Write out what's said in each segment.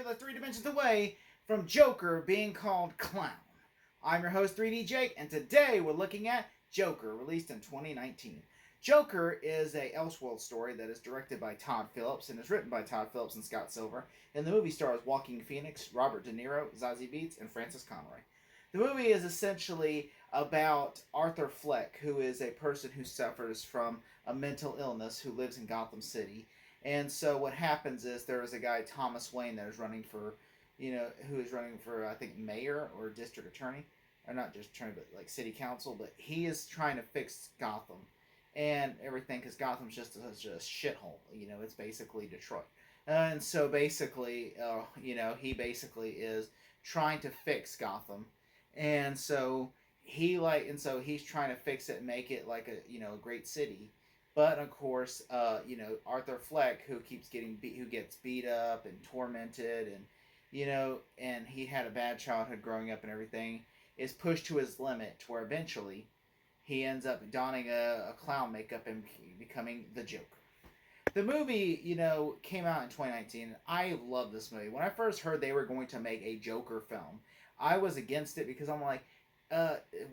you're the 3 dimensions away from Joker being called Clown. I'm your host, 3D Jake, and today we're looking at Joker, released in 2019. Joker is a Elseworld story that is directed by Todd Phillips and is written by Todd Phillips and Scott Silver. And the movie stars Joaquin Phoenix, Robert De Niro, Zazie Beetz, and Francis Conroy. The movie is essentially about Arthur Fleck, who is a person who suffers from a mental illness who lives in Gotham City. And so what happens is there is a guy, Thomas Wayne, that is running for, who is running for, I think, mayor or district attorney. Or not just attorney, but like city council. But he is trying to fix Gotham and everything because Gotham's just such a shithole. It's basically Detroit. And so basically, he basically is trying to fix Gotham. And so he's trying to fix it and make it like a great city. But of course, Arthur Fleck, who gets beat up and tormented, and he had a bad childhood growing up and everything, is pushed to his limit, to where eventually he ends up donning a clown makeup and becoming the Joker. The movie, came out in 2019. I love this movie. When I first heard they were going to make a Joker film, I was against it because I'm like,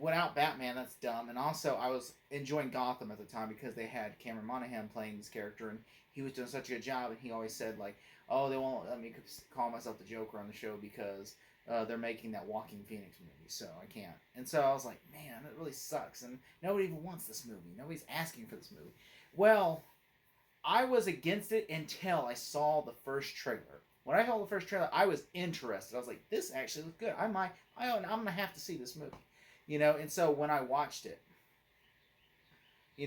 without Batman, that's dumb. And also, I was enjoying Gotham at the time because they had Cameron Monaghan playing this character, and he was doing such a good job. And he always said like, "Oh, they won't let me call myself the Joker on the show because they're making that Joaquin Phoenix movie, so I can't." And so I was like, "Man, it really sucks." And nobody even wants this movie. Nobody's asking for this movie. Well, I was against it until I saw the first trailer. When I saw the first trailer, I was interested. I was like, "This actually looks good. I'm gonna have to see this movie." And so when I watched it,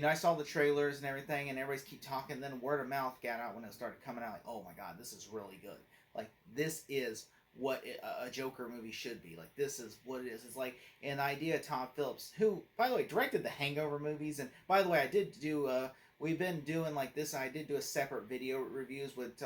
I saw the trailers and everything, and everybody's keep talking. Then word of mouth got out when it started coming out. Like, oh my god, this is really good. Like, this is what a Joker movie should be. Like, this is what it is. It's like an idea of Todd Phillips, who, by the way, directed the Hangover movies. And by the way, I did do. We've been doing like this. I did do a separate video reviews with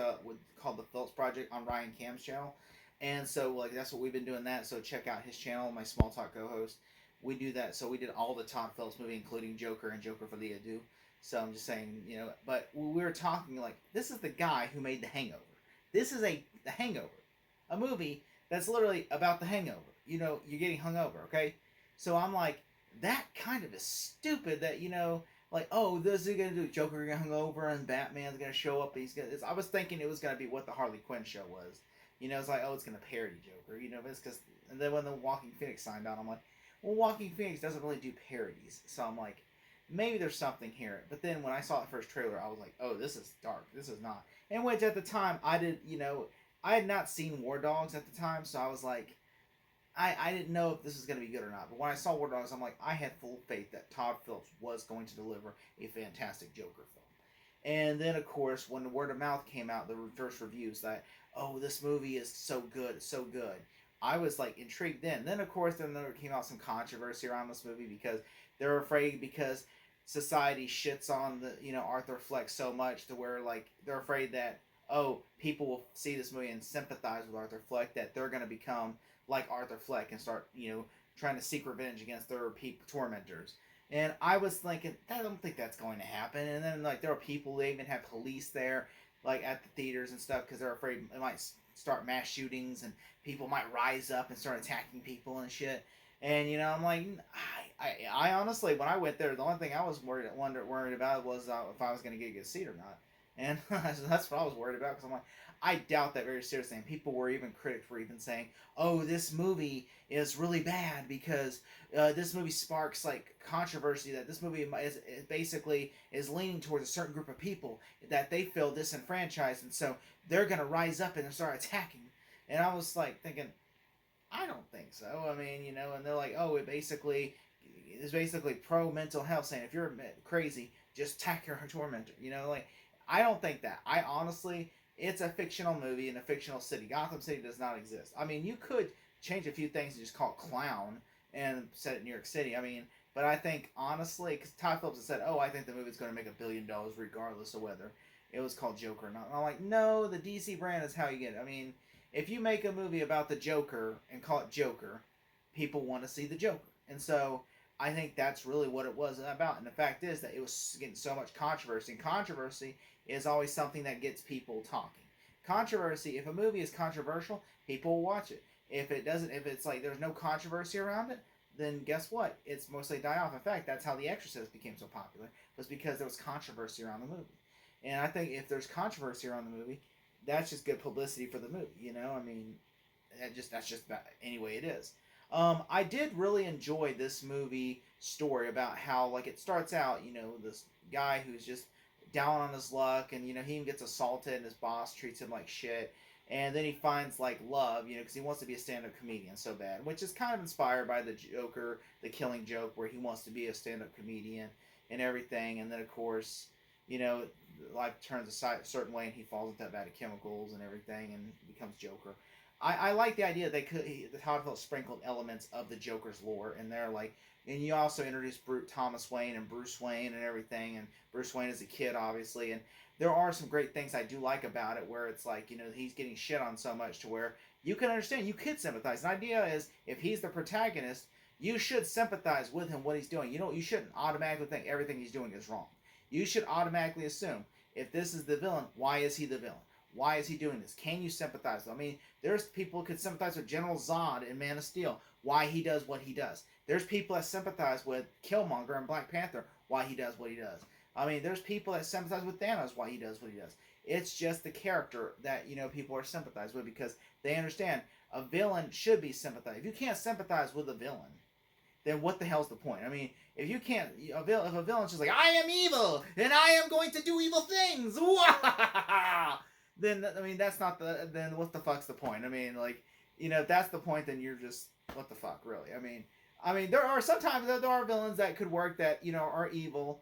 called the Phillips Project on Ryan Cam's channel, and so like that's what we've been doing that. So check out his channel, my Small Talk co-host. We do that. So we did all the Todd Phillips movie, including Joker and Joker for the Ado. So I'm just saying, but we were talking like, this is the guy who made The Hangover. This is The Hangover, a movie that's literally about the hangover. You're getting hungover, okay? So I'm like, that kind of is stupid that, like, oh, this is going to do Joker gonna hungover and Batman's going to show up. I was thinking it was going to be what the Harley Quinn show was. It's like, oh, it's going to parody Joker. But it's because, and then when the Joaquin Phoenix signed on, I'm like, well, Joaquin Phoenix doesn't really do parodies. So I'm like, maybe there's something here. But then when I saw the first trailer, I was like, oh, this is dark. This is not. And which at the time, I had not seen War Dogs at the time, so I was like, I didn't know if this was going to be good or not. But when I saw War Dogs, I'm like, I had full faith that Todd Phillips was going to deliver a fantastic Joker film. And then, of course, when the word of mouth came out, the first reviews that, oh, this movie is so good, so good, I was like intrigued then. Then, of course, there came out some controversy around this movie because they're afraid because society shits on Arthur Fleck so much to where like they're afraid that, oh, people will see this movie and sympathize with Arthur Fleck, that they're going to become like Arthur Fleck and start, trying to seek revenge against their tormentors. And I was thinking, I don't think that's going to happen. And then, like, there are people, they even have police there, like, at the theaters and stuff, because they're afraid it might start mass shootings and people might rise up and start attacking people and shit. And, I'm like, I honestly, when I went there, the only thing I was worried about was if I was going to get a good seat or not. And that's what I was worried about, because I'm like, I doubt that very seriously. And people were even, critics were even saying, oh, this movie is really bad because this movie sparks like controversy, that this movie is leaning towards a certain group of people that they feel disenfranchised, and so they're going to rise up and start attacking. And I was like thinking, I don't think so. I mean, and they're like, oh, it's basically pro mental health, saying if you're crazy, just attack your tormentor. Like, I don't think that. I honestly, it's a fictional movie in a fictional city. Gotham City does not exist. I mean, you could change a few things and just call it Clown and set it in New York City. I mean, but I think, honestly, because Todd Phillips has said, oh, I think the movie's going to make $1 billion regardless of whether it was called Joker or not. And I'm like, no, the DC brand is how you get it. I mean, if you make a movie about the Joker and call it Joker, people want to see the Joker. And so I think that's really what it was about. And the fact is that it was getting so much controversy. And controversy is always something that gets people talking. Controversy. If a movie is controversial, people will watch it. If it doesn't, if it's like there's no controversy around it, then guess what? It's mostly die off. In fact, that's how The Exorcist became so popular, was because there was controversy around the movie. And I think if there's controversy around the movie, that's just good publicity for the movie. You know, I mean, that's just about any way it is. I did really enjoy this movie story about how like it starts out. You know, this guy who's just down on his luck, and you know he even gets assaulted, and his boss treats him like shit. And then he finds like love, you know, because he wants to be a stand-up comedian so bad, which is kind of inspired by the Joker, the Killing Joke, where he wants to be a stand-up comedian and everything. And then of course, you know, life turns a certain way, and he falls into that vat of chemicals and everything, and becomes Joker. I like the idea that the Todd Phillips sprinkled elements of the Joker's lore in there, like, and you also introduced Thomas Wayne and Bruce Wayne and everything, and Bruce Wayne is a kid, obviously, and there are some great things I do like about it, where it's like, you know, he's getting shit on so much to where you can understand, you could sympathize. The idea is, if he's the protagonist, you should sympathize with him, what he's doing. You know, you shouldn't automatically think everything he's doing is wrong. You should automatically assume, if this is the villain, why is he the villain? Why is he doing this? Can you sympathize? I mean, there's people who could sympathize with General Zod in Man of Steel, why he does what he does. There's people that sympathize with Killmonger in Black Panther, why he does what he does. I mean, there's people that sympathize with Thanos, why he does what he does. It's just the character that, you know, people are sympathized with, because they understand a villain should be sympathized. If you can't sympathize with a villain, then what the hell's the point? I mean, if you can't, if a villain's just like, I am evil, and I am going to do evil things, then, I mean, that's not then what the fuck's the point? I mean, like, you know, if that's the point, then you're just, what the fuck, really? I mean, there are sometimes there are villains that could work that, you know, are evil,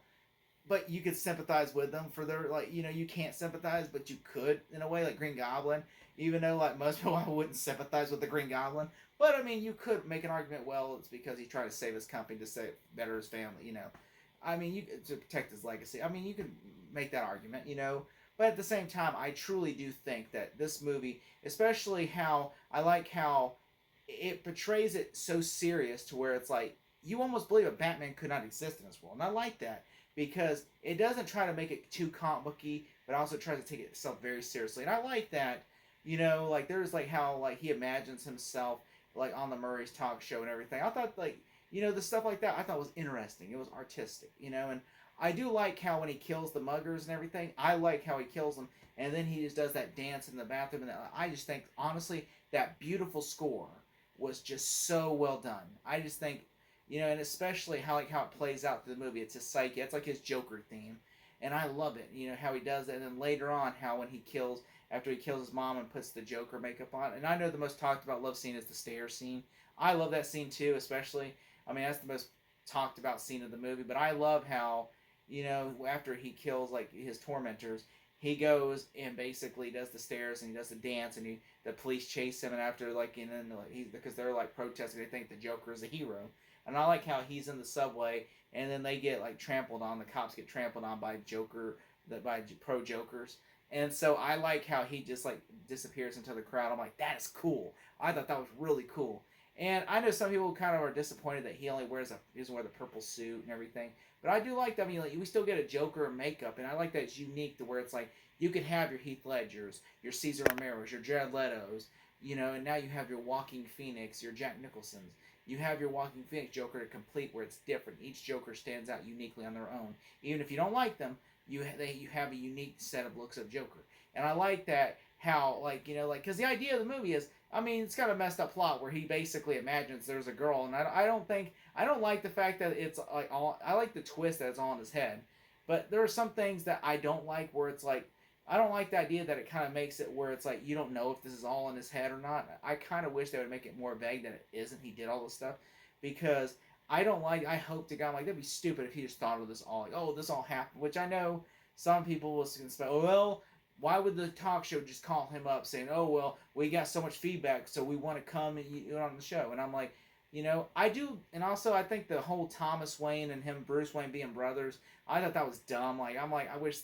but you could sympathize with them for their, like, you know, you can't sympathize, but you could in a way, like Green Goblin. Even though, like, most people wouldn't sympathize with the Green Goblin, but I mean, you could make an argument. Well, it's because he tried to save his company to better his family. You know, I mean, to protect his legacy. I mean, you can make that argument. You know, but at the same time, I truly do think that this movie, especially how I like how it portrays it so serious to where it's like you almost believe a Batman could not exist in this world, and I like that because it doesn't try to make it too comic booky, but also tries to take itself very seriously, and I like that. You know, like there's like how like he imagines himself like on the Murray's talk show and everything. I thought like, you know, the stuff like that I thought was interesting. It was artistic, you know, and I do like how when he kills the muggers and everything, I like how he kills them, and then he just does that dance in the bathroom, and I just think honestly that beautiful score was just so well done. I just think, you know, and especially how like how it plays out through the movie. It's his psyche. It's like his Joker theme, and I love it. You know how he does it, and then later on how when he kills. After he kills his mom and puts the Joker makeup on. And I know the most talked about love scene is the stairs scene. I love that scene too, especially. I mean, that's the most talked about scene of the movie. But I love how, you know, after he kills like his tormentors, he goes and basically does the stairs and he does the dance, and the police chase him, and after like, and then because they're like protesting, they think the Joker is a hero. And I like how he's in the subway and then they get like trampled on. The cops get trampled on by by pro Jokers. And so I like how he just like disappears into the crowd. I'm like, that is cool. I thought that was really cool. And I know some people kind of are disappointed that he only doesn't wear the purple suit and everything. But I do like that. I mean, like, we still get a Joker makeup, and I like that it's unique to where it's like you could have your Heath Ledgers, your Cesar Romero's, your Jared Leto's, you know, and now you have your Walking Phoenix, your Jack Nicholson's. You have your Walking Phoenix Joker to complete where it's different. Each Joker stands out uniquely on their own. Even if you don't like them, you have a unique set of looks of Joker. And I like that how, like, you know, like, because the idea of the movie is, I mean, it's got a messed up plot where he basically imagines there's a girl, and I don't like the fact that it's like all, I like the twist that it's all in his head, but there are some things that I don't like where it's like, I don't like the idea that it kind of makes it where it's like you don't know if this is all in his head or not. I kind of wish they would make it more vague that it isn't. He did all this stuff because I hope to God, like, that'd be stupid if he just thought of this all, like, oh, this all happened, which I know some people will say, oh, well, why would the talk show just call him up saying, oh, well, we got so much feedback, so we want to come and you on the show? And I'm like, you know, I do, and also I think the whole Thomas Wayne and him, Bruce Wayne being brothers, I thought that was dumb. Like, I'm like, I wish,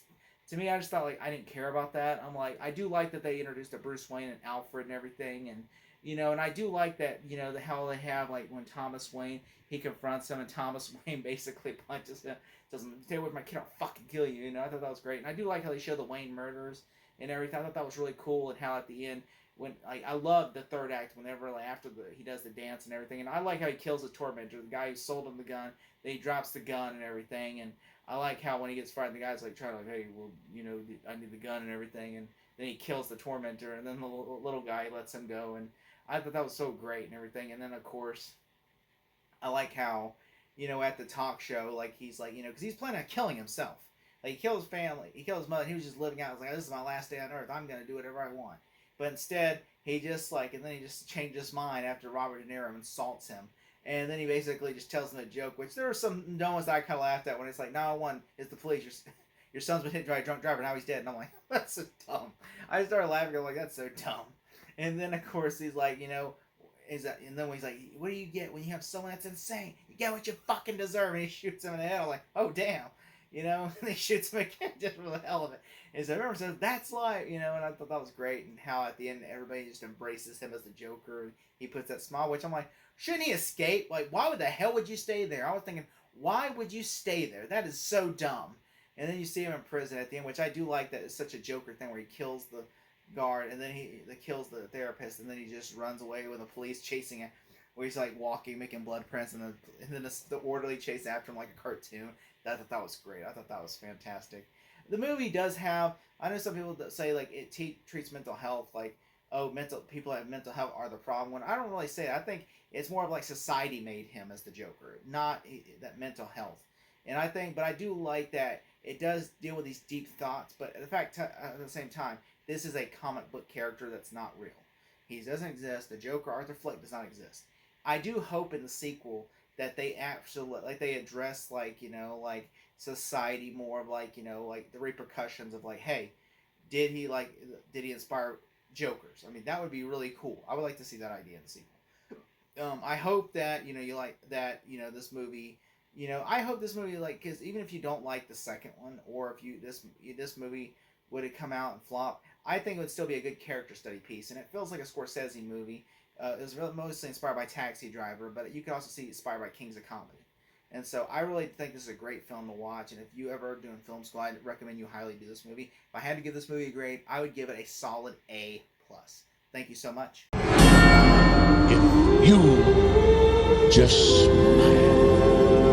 to me, I just thought, like, I didn't care about that. I'm like, I do like that they introduced a Bruce Wayne and Alfred and everything, and, you know, and I do like that, you know, how they have, like, when Thomas Wayne, he confronts him, and Thomas Wayne basically punches him, doesn't, stay with my kid, I'll fucking kill you, you know, I thought that was great. And I do like how they show the Wayne murders and everything. I thought that was really cool, and how at the end, when I love the third act, whenever like after he does the dance and everything, and I like how he kills the tormentor, the guy who sold him the gun. Then he drops the gun and everything, and I like how when he gets fired, the guy's like trying to hey, well, I need the gun and everything, and then he kills the tormentor, and then the little guy lets him go, and I thought that was so great and everything. And then of course, I like how at the talk show, like he's like because he's planning on killing himself. Like he killed his family, he killed his mother. He was just living out. He was like, this is my last day on earth. I'm gonna do whatever I want. But instead, he just and then he just changed his mind after Robert De Niro insults him. And then he basically just tells him a joke, which there were some moments that I kind of laughed at when it's like, 911 is the police. Your son's been hit by a drunk driver, now he's dead. And I'm like, that's so dumb. I started laughing. I'm like, that's so dumb. And then, of course, he's like, and then he's like, what do you get when you have someone that's insane? You get what you fucking deserve. And he shoots him in the head. I'm like, oh, damn. And he shoots him again just for the hell of it. And so everyone says, that's life, and I thought that was great. And how at the end, everybody just embraces him as the Joker. And he puts that smile, which I'm like, shouldn't he escape? Like, why the hell would you stay there? I was thinking, why would you stay there? That is so dumb. And then you see him in prison at the end, which I do like that it's such a Joker thing where he kills the guard and then he kills the therapist and then he just runs away with the police chasing him. Where he's like walking, making blood prints, and then the orderly chase after him like a cartoon. I thought that was great. I thought that was fantastic. The movie does have. I know some people that say like it treats mental health like people that have mental health are the problem. When I don't really say it, I think it's more of like society made him as the Joker, not that mental health. And but I do like that it does deal with these deep thoughts. But at the same time, this is a comic book character that's not real. He doesn't exist. The Joker, Arthur Fleck, does not exist. I do hope in the sequel that they actually they address like society more of like the repercussions of like, hey, did he inspire Jokers? I mean, that would be really cool. I would like to see that idea in the sequel. I hope that you like that this movie. I hope this movie because even if you don't like the second one or if this movie would have come out and flop, I think it would still be a good character study piece, and it feels like a Scorsese movie. It was really mostly inspired by Taxi Driver, but you can also see it inspired by Kings of Comedy. And so I really think this is a great film to watch, and if you ever doing film school, I'd recommend you highly do this movie. If I had to give this movie a grade, I would give it a solid A+. Thank you so much. If you just smile.